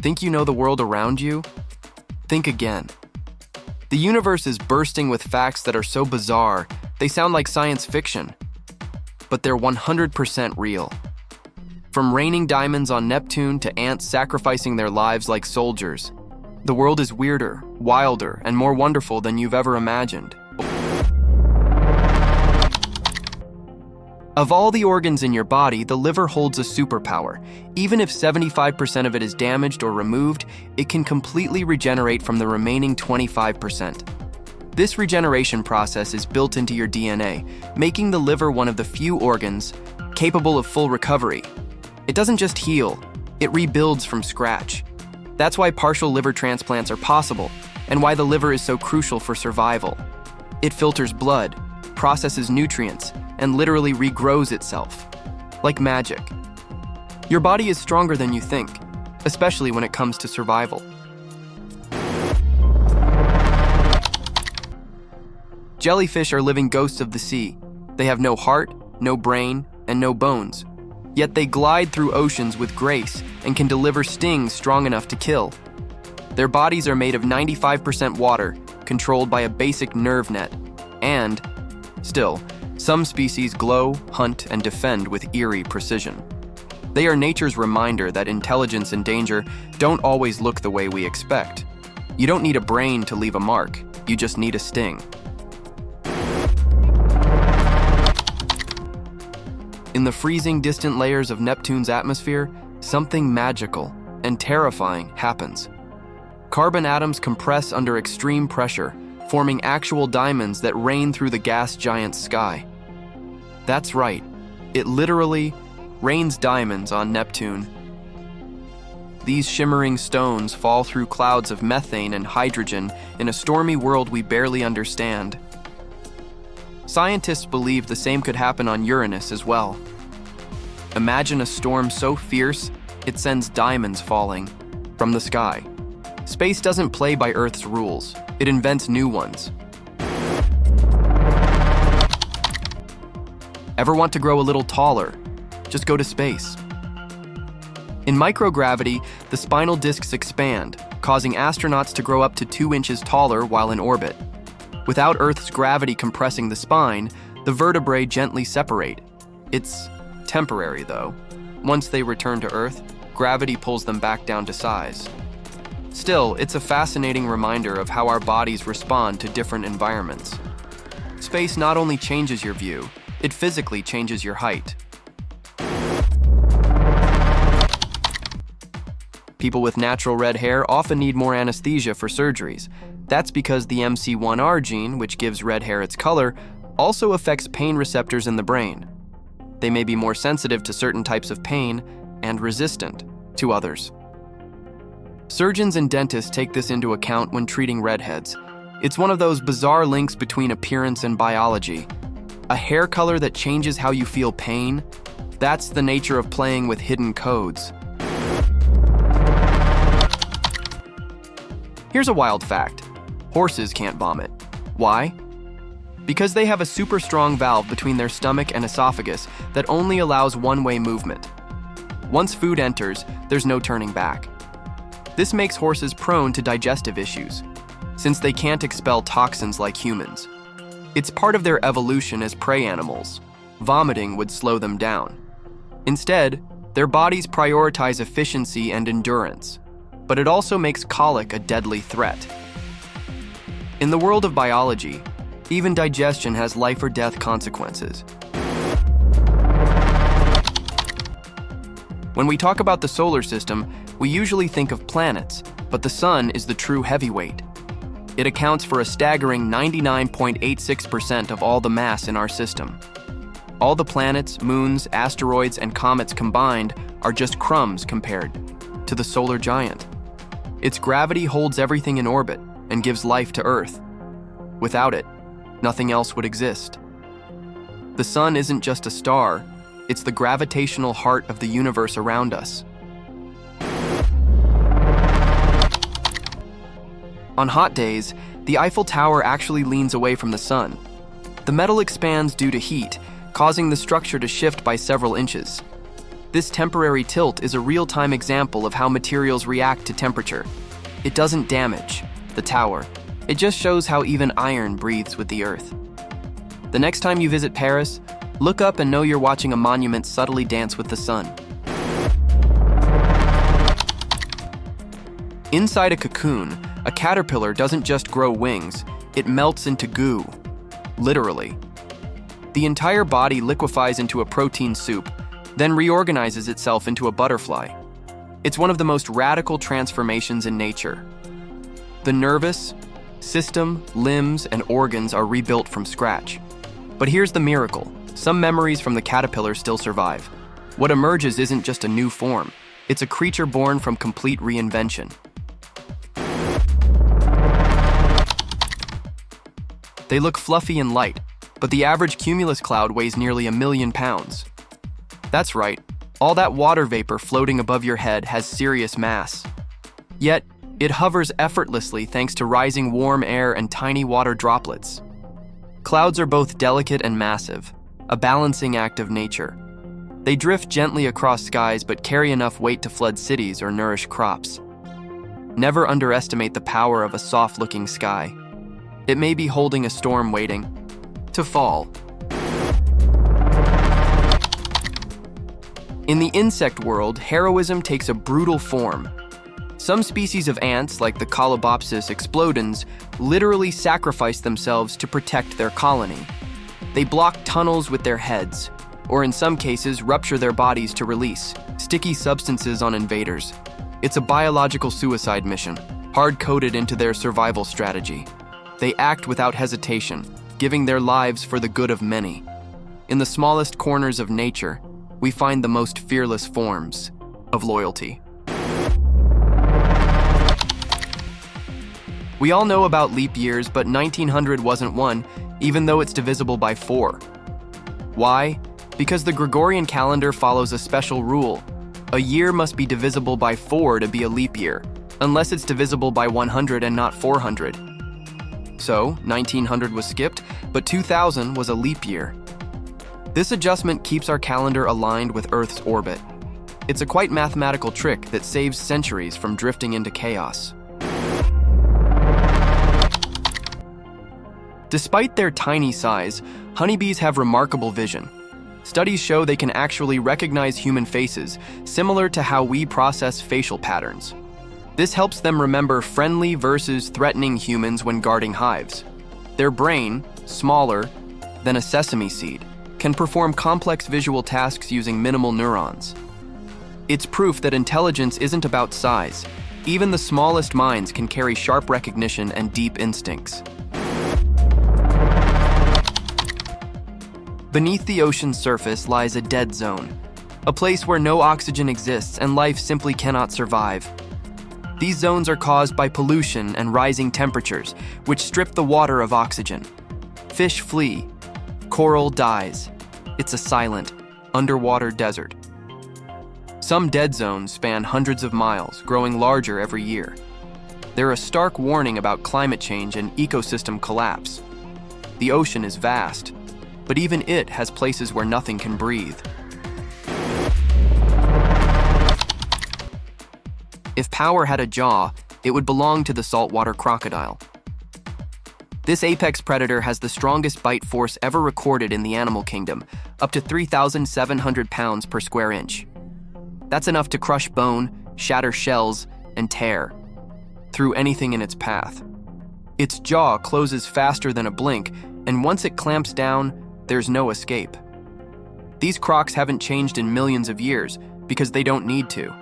Think you know the world around you? Think again. The universe is bursting with facts that are so bizarre, they sound like science fiction. But they're 100% real. From raining diamonds on Neptune to ants sacrificing their lives like soldiers, the world is weirder, wilder, and more wonderful than you've ever imagined. Of all the organs in your body, the liver holds a superpower. Even if 75% of it is damaged or removed, it can completely regenerate from the remaining 25%. This regeneration process is built into your DNA, making the liver one of the few organs capable of full recovery. It doesn't just heal, it rebuilds from scratch. That's why partial liver transplants are possible, and why the liver is so crucial for survival. It filters blood, processes nutrients, and literally regrows itself. Like magic. Your body is stronger than you think, especially when it comes to survival. Jellyfish are living ghosts of the sea. They have no heart, no brain, and no bones. Yet they glide through oceans with grace and can deliver stings strong enough to kill. Their bodies are made of 95% water, controlled by a basic nerve net. And, still, some species glow, hunt, and defend with eerie precision. They are nature's reminder that intelligence and danger don't always look the way we expect. You don't need a brain to leave a mark, you just need a sting. In the freezing, distant layers of Neptune's atmosphere, something magical and terrifying happens. Carbon atoms compress under extreme pressure, forming actual diamonds that rain through the gas giant's sky. That's right, it literally rains diamonds on Neptune. These shimmering stones fall through clouds of methane and hydrogen in a stormy world we barely understand. Scientists believe the same could happen on Uranus as well. Imagine a storm so fierce, it sends diamonds falling from the sky. Space doesn't play by Earth's rules, it invents new ones. Ever want to grow a little taller? Just go to space. In microgravity, the spinal discs expand, causing astronauts to grow up to 2 inches taller while in orbit. Without Earth's gravity compressing the spine, the vertebrae gently separate. It's temporary, though. Once they return to Earth, gravity pulls them back down to size. Still, it's a fascinating reminder of how our bodies respond to different environments. Space not only changes your view, it physically changes your height. People with natural red hair often need more anesthesia for surgeries. That's because the MC1R gene, which gives red hair its color, also affects pain receptors in the brain. They may be more sensitive to certain types of pain and resistant to others. Surgeons and dentists take this into account when treating redheads. It's one of those bizarre links between appearance and biology. A hair color that changes how you feel pain? That's the nature of playing with hidden codes. Here's a wild fact. Horses can't vomit. Why? Because they have a super strong valve between their stomach and esophagus that only allows one-way movement. Once food enters, there's no turning back. This makes horses prone to digestive issues, since they can't expel toxins like humans. It's part of their evolution as prey animals. Vomiting would slow them down. Instead, their bodies prioritize efficiency and endurance, but it also makes colic a deadly threat. In the world of biology, even digestion has life or death consequences. When we talk about the solar system, we usually think of planets, but the sun is the true heavyweight. It accounts for a staggering 99.86% of all the mass in our system. All the planets, moons, asteroids, and comets combined are just crumbs compared to the solar giant. Its gravity holds everything in orbit and gives life to Earth. Without it, nothing else would exist. The sun isn't just a star, it's the gravitational heart of the universe around us. On hot days, the Eiffel Tower actually leans away from the sun. The metal expands due to heat, causing the structure to shift by several inches. This temporary tilt is a real-time example of how materials react to temperature. It doesn't damage the tower. It just shows how even iron breathes with the Earth. The next time you visit Paris, look up and know you're watching a monument subtly dance with the sun. Inside a cocoon, a caterpillar doesn't just grow wings, it melts into goo. Literally. The entire body liquefies into a protein soup, then reorganizes itself into a butterfly. It's one of the most radical transformations in nature. The nervous system, limbs, and organs are rebuilt from scratch. But here's the miracle. Some memories from the caterpillar still survive. What emerges isn't just a new form. It's a creature born from complete reinvention. They look fluffy and light, but the average cumulus cloud weighs nearly 1 million pounds. That's right, all that water vapor floating above your head has serious mass. Yet, it hovers effortlessly thanks to rising warm air and tiny water droplets. Clouds are both delicate and massive, a balancing act of nature. They drift gently across skies but carry enough weight to flood cities or nourish crops. Never underestimate the power of a soft-looking sky. It may be holding a storm waiting to fall. In the insect world, heroism takes a brutal form. Some species of ants, like the Colobopsis explodens, literally sacrifice themselves to protect their colony. They block tunnels with their heads, or in some cases, rupture their bodies to release sticky substances on invaders. It's a biological suicide mission, hard-coded into their survival strategy. They act without hesitation, giving their lives for the good of many. In the smallest corners of nature, we find the most fearless forms of loyalty. We all know about leap years, but 1900 wasn't one, even though it's divisible by 4. Why? Because the Gregorian calendar follows a special rule. A year must be divisible by 4 to be a leap year, unless it's divisible by 100 and not 400. So, 1900 was skipped, but 2000 was a leap year. This adjustment keeps our calendar aligned with Earth's orbit. It's a quite mathematical trick that saves centuries from drifting into chaos. Despite their tiny size, honeybees have remarkable vision. Studies show they can actually recognize human faces, similar to how we process facial patterns. This helps them remember friendly versus threatening humans when guarding hives. Their brain, smaller than a sesame seed, can perform complex visual tasks using minimal neurons. It's proof that intelligence isn't about size. Even the smallest minds can carry sharp recognition and deep instincts. Beneath the ocean's surface lies a dead zone, a place where no oxygen exists and life simply cannot survive. These zones are caused by pollution and rising temperatures, which strip the water of oxygen. Fish flee. Coral dies. It's a silent, underwater desert. Some dead zones span hundreds of miles, growing larger every year. They're a stark warning about climate change and ecosystem collapse. The ocean is vast, but even it has places where nothing can breathe. If power had a jaw, it would belong to the saltwater crocodile. This apex predator has the strongest bite force ever recorded in the animal kingdom, up to 3,700 pounds per square inch. That's enough to crush bone, shatter shells, and tear through anything in its path. Its jaw closes faster than a blink, and once it clamps down, there's no escape. These crocs haven't changed in millions of years because they don't need to.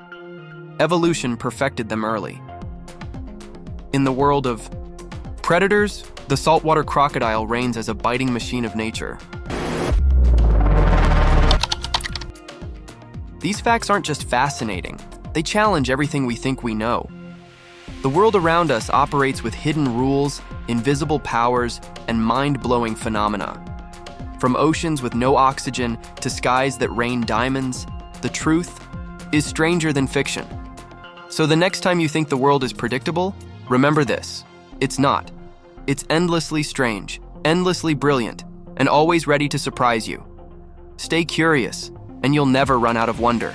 Evolution perfected them early. In the world of predators, the saltwater crocodile reigns as a biting machine of nature. These facts aren't just fascinating, they challenge everything we think we know. The world around us operates with hidden rules, invisible powers, and mind-blowing phenomena. From oceans with no oxygen to skies that rain diamonds, the truth is stranger than fiction. So the next time you think the world is predictable, remember this: it's not. It's endlessly strange, endlessly brilliant, and always ready to surprise you. Stay curious, and you'll never run out of wonder.